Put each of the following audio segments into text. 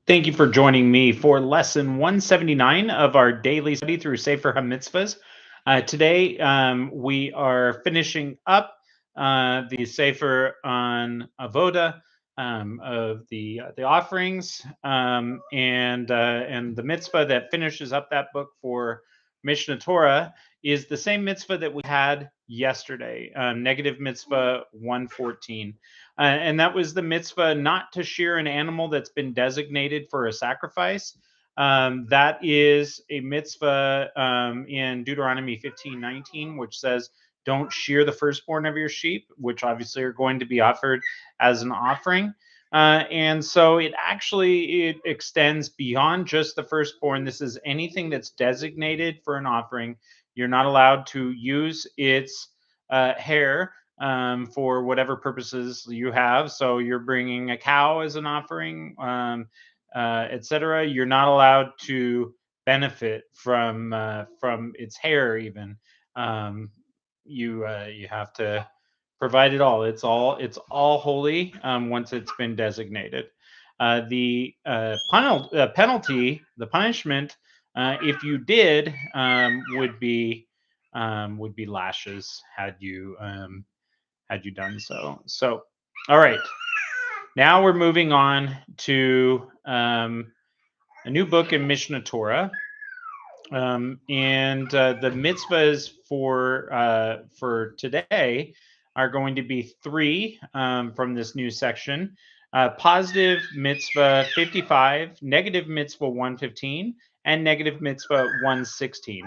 Thank you for joining me for lesson 179 of our daily study through Sefer HaMitzvos. Today, we are finishing up the Sefer on Avoda of the offerings and the mitzvah that finishes up that book for Mishnah Torah is the same mitzvah that we had yesterday, negative mitzvah 114. And that was the mitzvah not to shear an animal that's been designated for a sacrifice. That is a mitzvah in Deuteronomy 15:19, which says, don't shear the firstborn of your sheep, which obviously are going to be offered as an offering. And so it extends beyond just the firstborn. This is anything that's designated for an offering. You're not allowed to use its hair for whatever purposes you have. So you're bringing a cow as an offering, etc. You're not allowed to benefit from its hair even. Um, you have to provide it all. It's all holy once it's been designated. The penalty, the punishment, if you did, would be lashes had you done so. So, all right. Now we're moving on to a new book in Mishnah Torah, and the mitzvahs for today are going to be three from this new section: positive mitzvah 55, negative mitzvah 115, and negative mitzvah 116.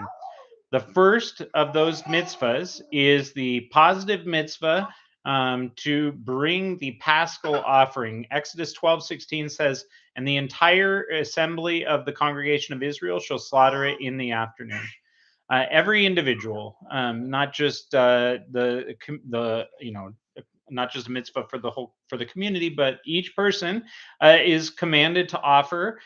The first of those mitzvahs is the positive mitzvah to bring the paschal offering. Exodus 12:16 says, and the entire assembly of the congregation of Israel shall slaughter it in the afternoon. Every individual, not just not just a mitzvah for the community, but each person is commanded to offer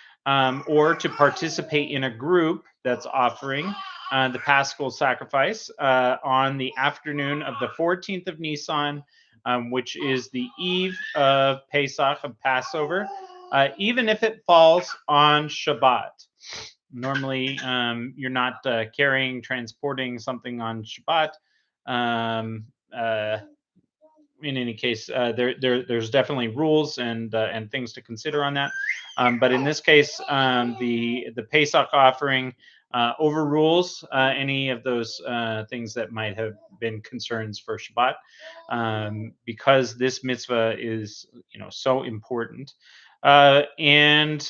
or to participate in a group that's offering the paschal sacrifice on the afternoon of the 14th of Nisan, which is the eve of Pesach, of Passover, even if it falls on Shabbat. Normally, you're not transporting something on Shabbat. Um, uh, in any case, there's definitely rules and things to consider on that. But in this case, the Pesach offering overrules any of those things that might have been concerns for Shabbat, because this mitzvah is so important. And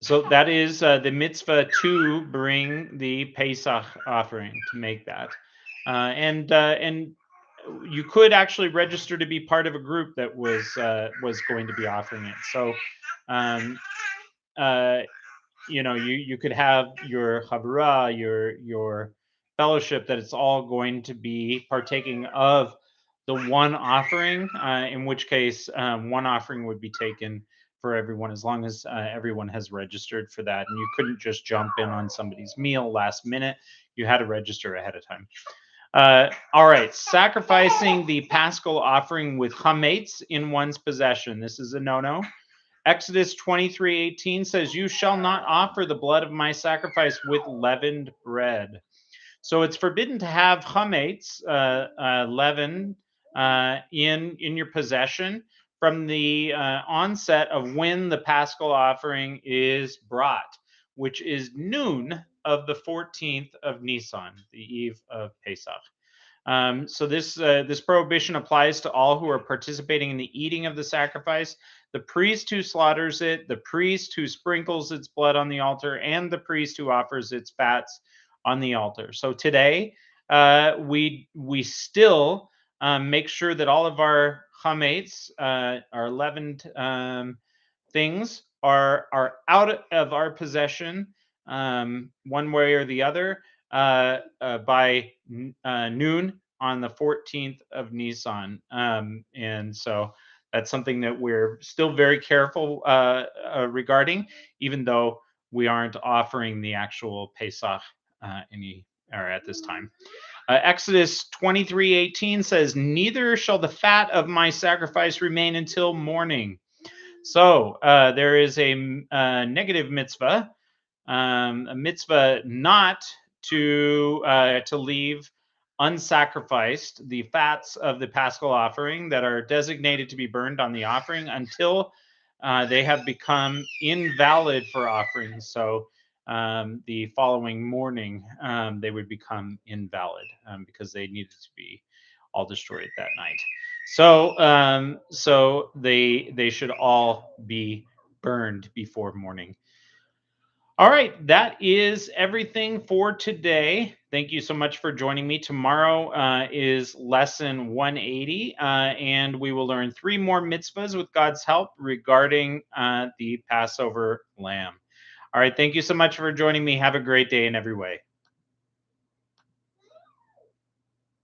So that is the mitzvah to bring the Pesach offering, to make that, and you could actually register to be part of a group that was going to be offering it. So, um, uh, you could have your chavurah, your fellowship, that it's all going to be partaking of the one offering. In which case, one offering would be taken for everyone, as long as everyone has registered for that. And you couldn't just jump in on somebody's meal last minute. You had to register ahead of time. All right, sacrificing the paschal offering with chametz in one's possession. This is a no-no. Exodus 23:18 says, "You shall not offer the blood of my sacrifice with leavened bread." So it's forbidden to have chametz, leaven, in your possession from the onset of when the paschal offering is brought, which is noon of the 14th of Nisan, the eve of Pesach. So this prohibition applies to all who are participating in the eating of the sacrifice: the priest who slaughters it, the priest who sprinkles its blood on the altar, and the priest who offers its fats on the altar. So today, we still make sure that all of our chametz, our leavened things, are out of our possession, one way or the other, by noon on the 14th of Nisan. And so that's something that we're still very careful regarding, even though we aren't offering the actual Pesach at this time. Exodus 23:18 says, "Neither shall the fat of my sacrifice remain until morning." So there is a negative mitzvah, a mitzvah not to leave unsacrificed the fats of the paschal offering that are designated to be burned on the offering until they have become invalid for offerings. So the following morning, they would become invalid because they needed to be all destroyed that night. So they should all be burned before morning. All right, that is everything for today. Thank you so much for joining me. Tomorrow is lesson 180, and we will learn 3 more mitzvahs with God's help regarding the Passover lamb. All right, thank you so much for joining me. Have a great day in every way.